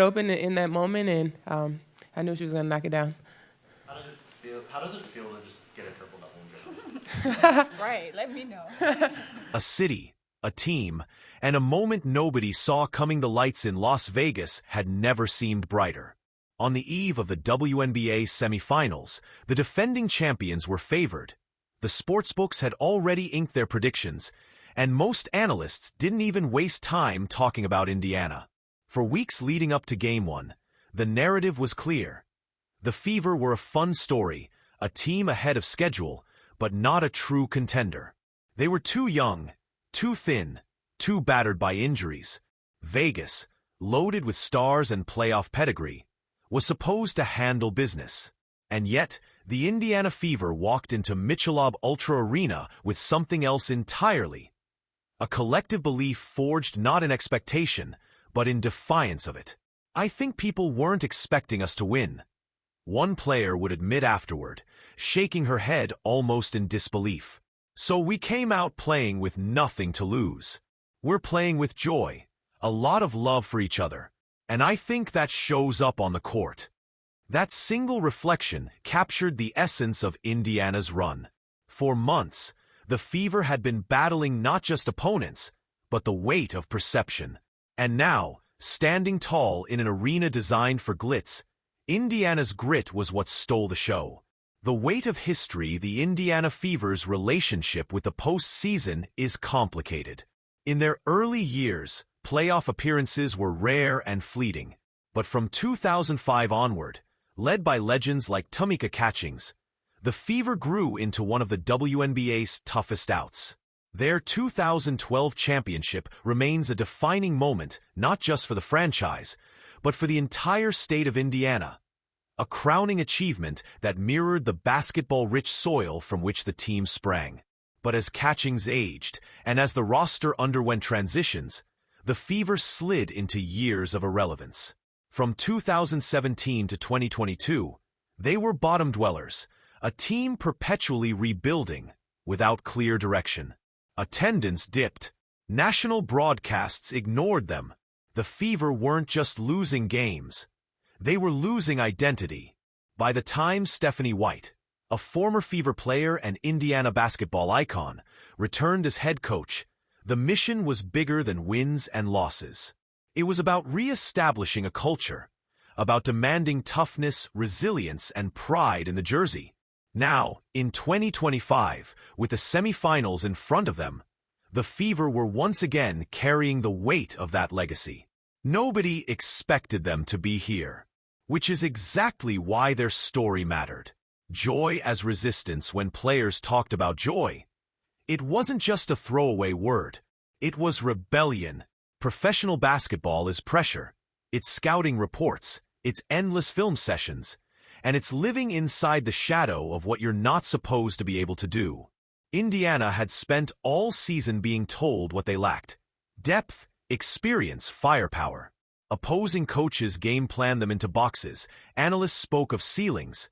open in that moment, and I knew she was going to knock it down. How does it feel? How does it feel to just get a triple double in Right, let me know. A city, a team, and a moment nobody saw coming. The lights in Las Vegas had never seemed brighter. On the eve of the WNBA semifinals, the defending champions were favored. The sportsbooks had already inked their predictions, and most analysts didn't even waste time talking about Indiana. For weeks leading up to Game 1, the narrative was clear. The Fever were a fun story, a team ahead of schedule, but not a true contender. They were too young, too thin, too battered by injuries. Vegas, loaded with stars and playoff pedigree, was supposed to handle business. And yet, the Indiana Fever walked into Michelob Ultra Arena with something else entirely. A collective belief forged not in expectation, but in defiance of it. I think people weren't expecting us to win. One player would admit afterward, shaking her head almost in disbelief. So we came out playing with nothing to lose. We're playing with joy, a lot of love for each other, and I think that shows up on the court. That single reflection captured the essence of Indiana's run. For months, the Fever had been battling not just opponents, but the weight of perception. And now, standing tall in an arena designed for glitz, Indiana's grit was what stole the show. The weight of history. The Indiana Fever's relationship with the postseason is complicated. In their early years, playoff appearances were rare and fleeting. But from 2005 onward, led by legends like Tamika Catchings, the Fever grew into one of the WNBA's toughest outs. Their 2012 championship remains a defining moment not just for the franchise, but for the entire state of Indiana. A crowning achievement that mirrored the basketball-rich soil from which the team sprang. But as Catchings aged, and as the roster underwent transitions, the Fever slid into years of irrelevance. From 2017 to 2022, they were bottom dwellers, a team perpetually rebuilding, without clear direction. Attendance dipped. National broadcasts ignored them. The Fever weren't just losing games. They were losing identity. By the time Stephanie White, a former Fever player and Indiana basketball icon, returned as head coach, the mission was bigger than wins and losses. It was about re-establishing a culture, about demanding toughness, resilience, and pride in the jersey. Now, in 2025, with the semifinals in front of them, the Fever were once again carrying the weight of that legacy. Nobody expected them to be here, which is exactly why their story mattered. Joy as resistance. When players talked about joy, it wasn't just a throwaway word. It was rebellion. Professional basketball is pressure. It's scouting reports. It's endless film sessions. And it's living inside the shadow of what you're not supposed to be able to do. Indiana had spent all season being told what they lacked: depth, experience, firepower. Opposing coaches game-planned them into boxes, analysts spoke of ceilings,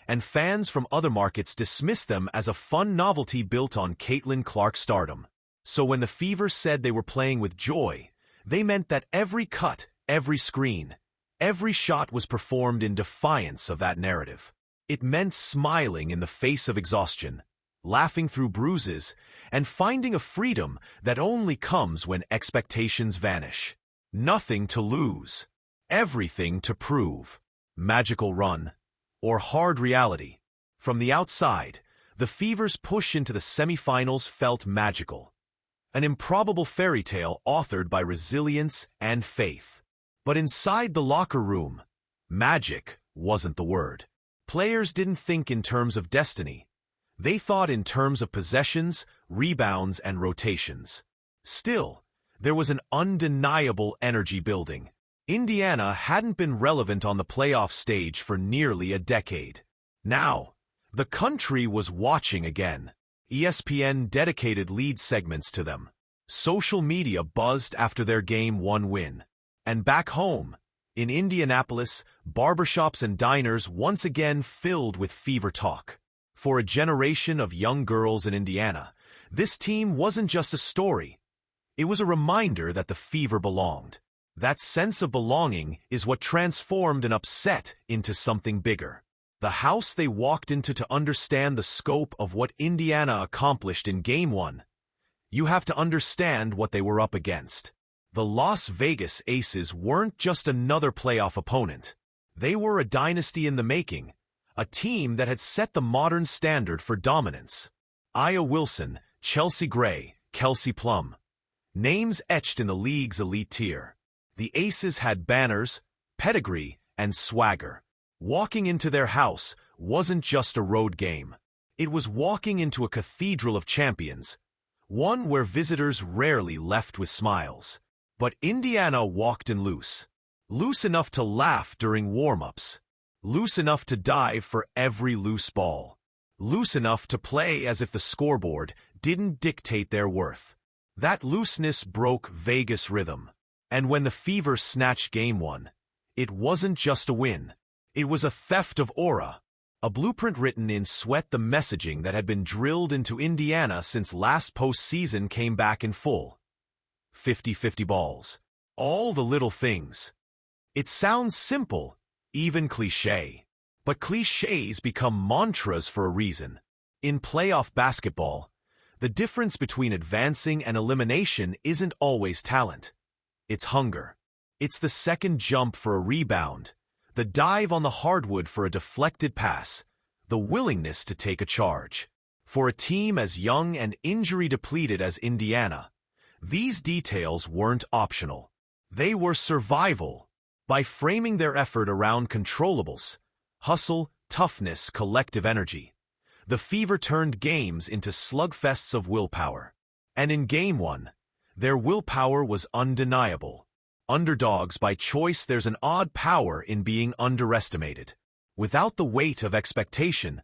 and fans from other markets dismissed them as a fun novelty built on Caitlin Clark's stardom. So when the Fever said they were playing with joy, they meant that every cut, every screen, every shot was performed in defiance of that narrative. It meant smiling in the face of exhaustion, laughing through bruises, and finding a freedom that only comes when expectations vanish. Nothing to lose, everything to prove. Magical run, or hard reality. From the outside, the Fever's push into the semifinals felt magical. An improbable fairy tale authored by resilience and faith. But inside the locker room, magic wasn't the word. Players didn't think in terms of destiny. They thought in terms of possessions, rebounds, and rotations. Still, there was an undeniable energy building. Indiana hadn't been relevant on the playoff stage for nearly a decade. Now, the country was watching again. ESPN dedicated lead segments to them. Social media buzzed after their Game 1 win. And back home, in Indianapolis, barbershops and diners once again filled with Fever talk. For a generation of young girls in Indiana, this team wasn't just a story. It was a reminder that the Fever belonged. That sense of belonging is what transformed an upset into something bigger. The house they walked into to understand the scope of what Indiana accomplished in Game 1. You have to understand what they were up against. The Las Vegas Aces weren't just another playoff opponent. They were a dynasty in the making, a team that had set the modern standard for dominance. Aya Wilson, Chelsea Gray, Kelsey Plum. Names etched in the league's elite tier. The Aces had banners, pedigree, and swagger. Walking into their house wasn't just a road game. It was walking into a cathedral of champions, one where visitors rarely left with smiles. But Indiana walked in loose. Loose enough to laugh during warm-ups. Loose enough to dive for every loose ball. Loose enough to play as if the scoreboard didn't dictate their worth. That looseness broke Vegas' rhythm. And when the Fever snatched Game 1, it wasn't just a win. It was a theft of aura, a blueprint written in sweat, the messaging that had been drilled into Indiana since last postseason came back in full. 50-50 balls. All the little things. It sounds simple, even cliché. But clichés become mantras for a reason. In playoff basketball, the difference between advancing and elimination isn't always talent. It's hunger. It's the second jump for a rebound, the dive on the hardwood for a deflected pass, the willingness to take a charge. For a team as young and injury-depleted as Indiana, these details weren't optional. They were survival. By framing their effort around controllables, hustle, toughness, collective energy, the Fever turned games into slugfests of willpower. And in Game 1, their willpower was undeniable. Underdogs by choice, there's an odd power in being underestimated. Without the weight of expectation,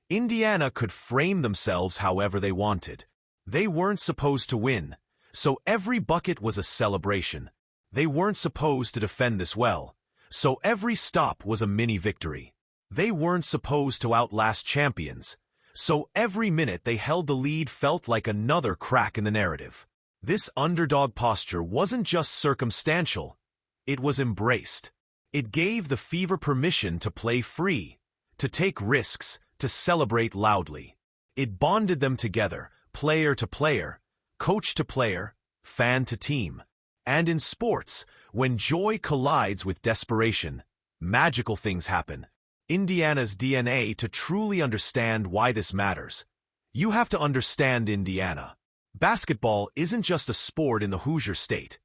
Indiana could frame themselves however they wanted. They weren't supposed to win, so every bucket was a celebration. They weren't supposed to defend this well, so every stop was a mini-victory. They weren't supposed to outlast champions, so every minute they held the lead felt like another crack in the narrative. This underdog posture wasn't just circumstantial, it was embraced. It gave the Fever permission to play free, to take risks, to celebrate loudly. It bonded them together, player to player, coach to player, fan to team. And in sports, when joy collides with desperation, magical things happen. Indiana's DNA. To truly understand why this matters, you have to understand Indiana. Basketball isn't just a sport in the Hoosier State.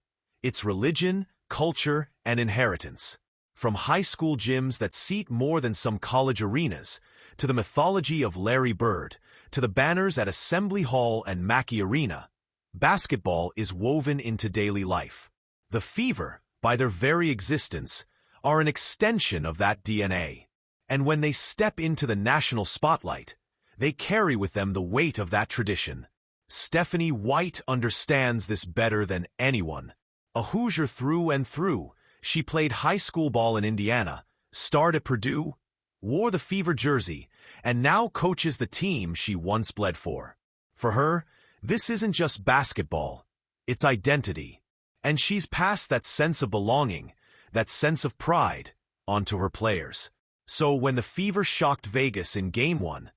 It's religion, culture, and inheritance. From high school gyms that seat more than some college arenas, to the mythology of Larry Bird, to the banners at Assembly Hall and Mackey Arena, basketball is woven into daily life. The Fever, by their very existence, are an extension of that DNA. And when they step into the national spotlight, they carry with them the weight of that tradition. Stephanie White understands this better than anyone. A Hoosier through and through, she played high school ball in Indiana, starred at Purdue, wore the Fever jersey, and now coaches the team she once bled for. For her, this isn't just basketball, it's identity. And she's passed that sense of belonging, that sense of pride, onto her players. So when the Fever shocked Vegas in Game 1,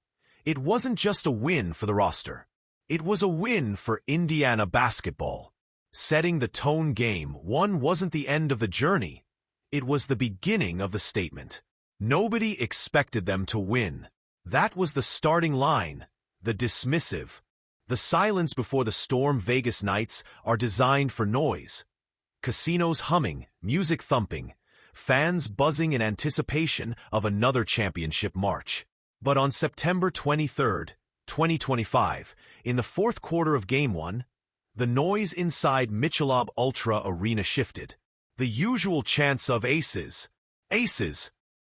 it wasn't just a win for the roster. It was a win for Indiana basketball. Setting the tone. Game 1 wasn't the end of the journey. It was the beginning of the statement. Nobody expected them to win. That was the starting line, the dismissive. The silence before the storm. Vegas nights are designed for noise. Casinos humming, music thumping, fans buzzing in anticipation of another championship march. But on September 23, 2025, in the fourth quarter of Game 1, the noise inside Michelob Ultra Arena shifted. The usual chants of aces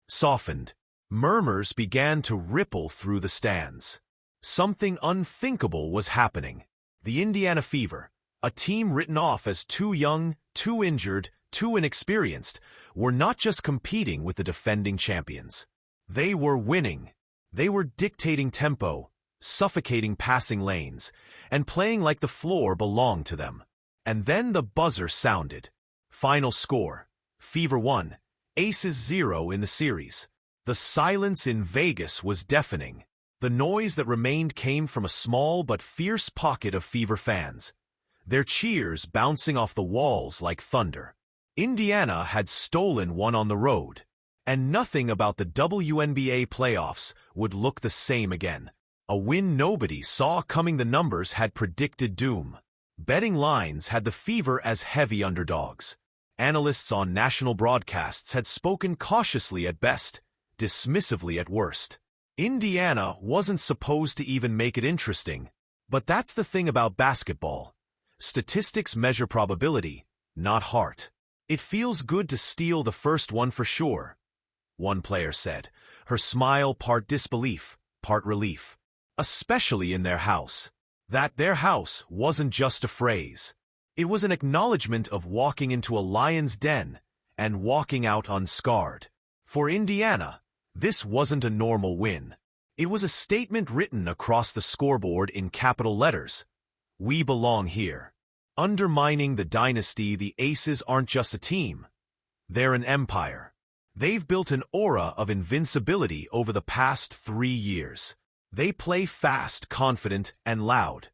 softened. Murmurs began to ripple through the stands. Something unthinkable was happening. The Indiana Fever, a team written off as too young, too injured, too inexperienced, were not just competing with the defending champions. They were winning. They were dictating tempo, suffocating passing lanes, and playing like the floor belonged to them. And then the buzzer sounded. Final score, Fever 1, Aces 0 in the series. The silence in Vegas was deafening. The noise that remained came from a small but fierce pocket of Fever fans, their cheers bouncing off the walls like thunder. Indiana had stolen one on the road, and nothing about the WNBA playoffs would look the same again. A win nobody saw coming. The numbers had predicted doom. Betting lines had the Fever as heavy underdogs. Analysts on national broadcasts had spoken cautiously at best, dismissively at worst. Indiana wasn't supposed to even make it interesting. But that's the thing about basketball. Statistics measure probability, not heart. It feels good to steal the first one for sure, one player said, her smile part disbelief, part relief. Especially in their house. That their house wasn't just a phrase. It was an acknowledgement of walking into a lion's den and walking out unscarred. For Indiana, this wasn't a normal win. It was a statement written across the scoreboard in capital letters. We belong here. Undermining the dynasty, the Aces aren't just a team. They're an empire. They've built an aura of invincibility over the past 3 years. They play fast, confident, and loud,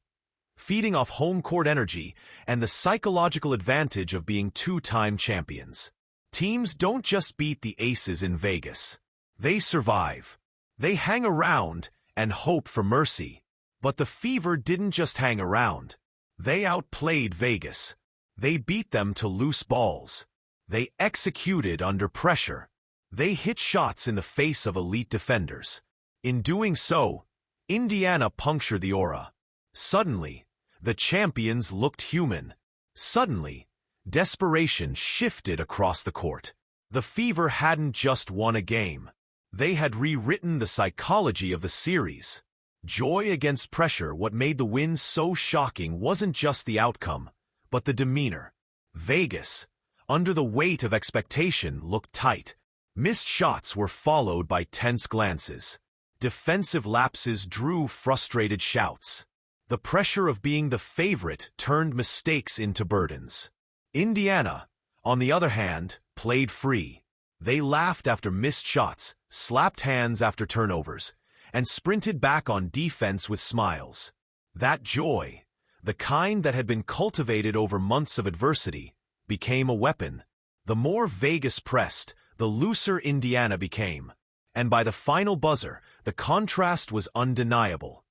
feeding off home court energy and the psychological advantage of being two-time champions. Teams don't just beat the Aces in Vegas. They survive. They hang around and hope for mercy. But the Fever didn't just hang around. They outplayed Vegas. They beat them to loose balls. They executed under pressure. They hit shots in the face of elite defenders. In doing so, Indiana punctured the aura. Suddenly, the champions looked human. Suddenly, desperation shifted across the court. The Fever hadn't just won a game. They had rewritten the psychology of the series. Joy against pressure. What made the win so shocking wasn't just the outcome, but the demeanor. Vegas, under the weight of expectation, looked tight. Missed shots were followed by tense glances. Defensive lapses drew frustrated shouts. The pressure of being the favorite turned mistakes into burdens. Indiana, on the other hand, played free. They laughed after missed shots, slapped hands after turnovers, and sprinted back on defense with smiles. That joy, the kind that had been cultivated over months of adversity, became a weapon. The more Vegas pressed, the looser Indiana became. And by the final buzzer, the contrast was undeniable.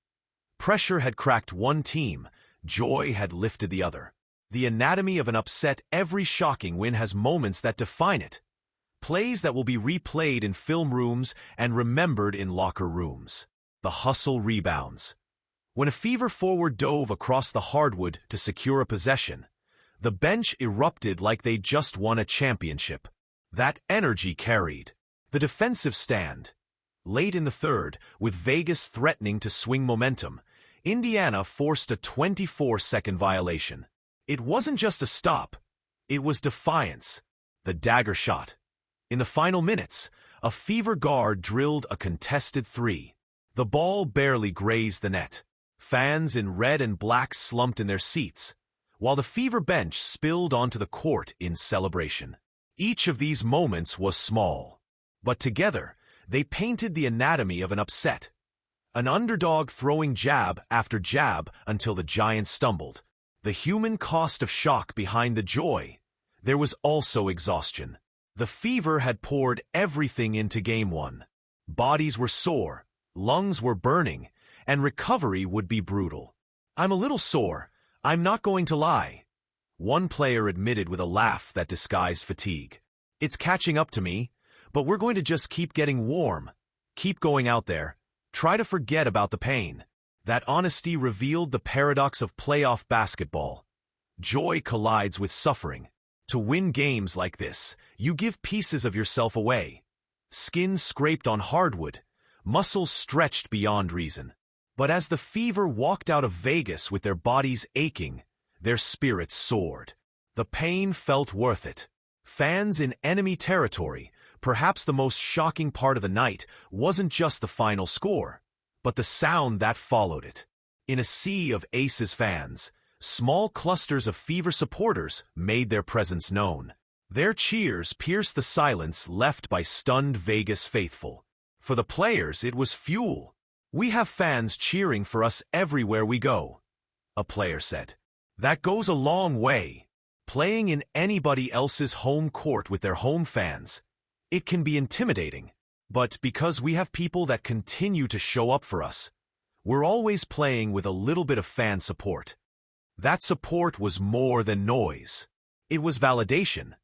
Pressure had cracked one team, joy had lifted the other. The anatomy of an upset. Every shocking win has moments that define it. Plays that will be replayed in film rooms and remembered in locker rooms. The hustle rebounds. When a Fever forward dove across the hardwood to secure a possession, the bench erupted like they'd just won a championship. That energy carried. The defensive stand. Late in the third, with Vegas threatening to swing momentum, Indiana forced a 24-second violation. It wasn't just a stop. It was defiance. The dagger shot. In the final minutes, a Fever guard drilled a contested three. The ball barely grazed the net. Fans in red and black slumped in their seats, while the Fever bench spilled onto the court in celebration. Each of these moments was small, but together, they painted the anatomy of an upset. An underdog throwing jab after jab until the Giants stumbled. The human cost of shock behind the joy. There was also exhaustion. The Fever had poured everything into Game 1. Bodies were sore, lungs were burning, and recovery would be brutal. I'm a little sore, I'm not going to lie. One player admitted with a laugh that disguised fatigue. It's catching up to me, but we're going to just keep getting warm. Keep going out there. Try to forget about the pain. That honesty revealed the paradox of playoff basketball. Joy collides with suffering. To win games like this, you give pieces of yourself away. Skin scraped on hardwood, muscles stretched beyond reason. But as the Fever walked out of Vegas with their bodies aching, their spirits soared. The pain felt worth it. Fans in enemy territory, perhaps the most shocking part of the night, wasn't just the final score, but the sound that followed it. In a sea of Aces fans, small clusters of Fever supporters made their presence known. Their cheers pierced the silence left by stunned Vegas faithful. For the players, it was fuel. "We have fans cheering for us everywhere we go," a player said. "That goes a long way. Playing in anybody else's home court with their home fans, it can be intimidating. But because we have people that continue to show up for us, we're always playing with a little bit of fan support." That support was more than noise. It was validation.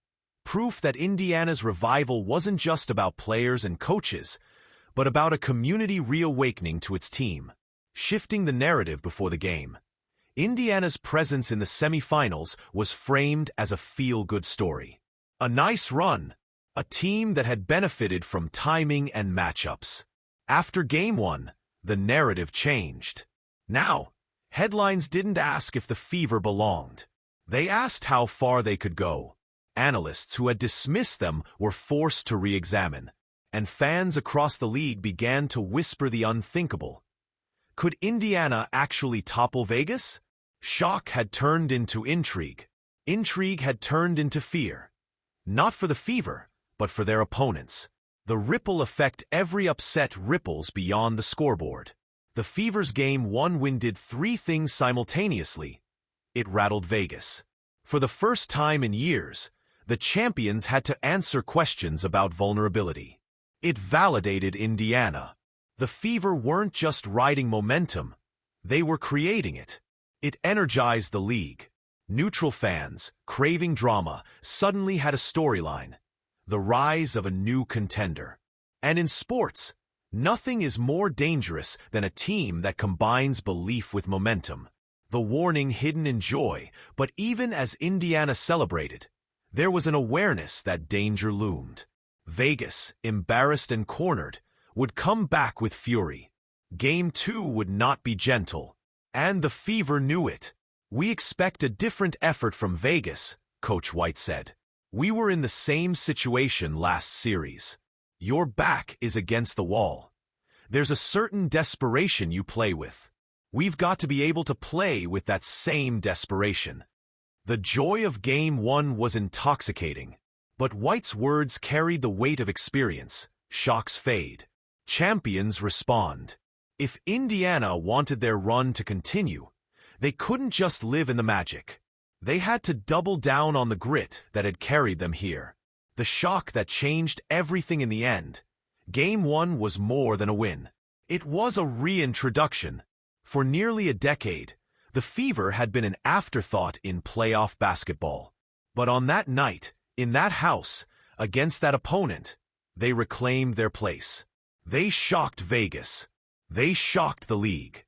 Proof that Indiana's revival wasn't just about players and coaches, but about a community reawakening to its team. Shifting the narrative before the game, Indiana's presence in the semifinals was framed as a feel-good story. A nice run, a team that had benefited from timing and matchups. After Game 1, the narrative changed. Now, headlines didn't ask if the Fever belonged. They asked how far they could go. Analysts who had dismissed them were forced to re-examine, and fans across the league began to whisper the unthinkable. Could Indiana actually topple Vegas? Shock had turned into intrigue. Intrigue had turned into fear. Not for the Fever, but for their opponents. The ripple effect every upset ripples beyond the scoreboard. The Fever's Game 1 win did three things simultaneously. It rattled Vegas. For the first time in years, the champions had to answer questions about vulnerability. It validated Indiana. The Fever weren't just riding momentum, they were creating it. It energized the league. Neutral fans, craving drama, suddenly had a storyline. The rise of a new contender. And in sports, nothing is more dangerous than a team that combines belief with momentum. The warning hidden in joy, but even as Indiana celebrated, there was an awareness that danger loomed. Vegas, embarrassed and cornered, would come back with fury. Game 2 would not be gentle, and the Fever knew it. "We expect a different effort from Vegas," Coach White said. "We were in the same situation last series. Your back is against the wall. There's a certain desperation you play with. We've got to be able to play with that same desperation." The joy of Game 1 was intoxicating, but White's words carried the weight of experience. Shocks fade. Champions respond. If Indiana wanted their run to continue, they couldn't just live in the magic. They had to double down on the grit that had carried them here. The shock that changed everything in the end. Game 1 was more than a win. It was a reintroduction. For nearly a decade, the Fever had been an afterthought in playoff basketball. But on that night, in that house, against that opponent, they reclaimed their place. They shocked Vegas. They shocked the league.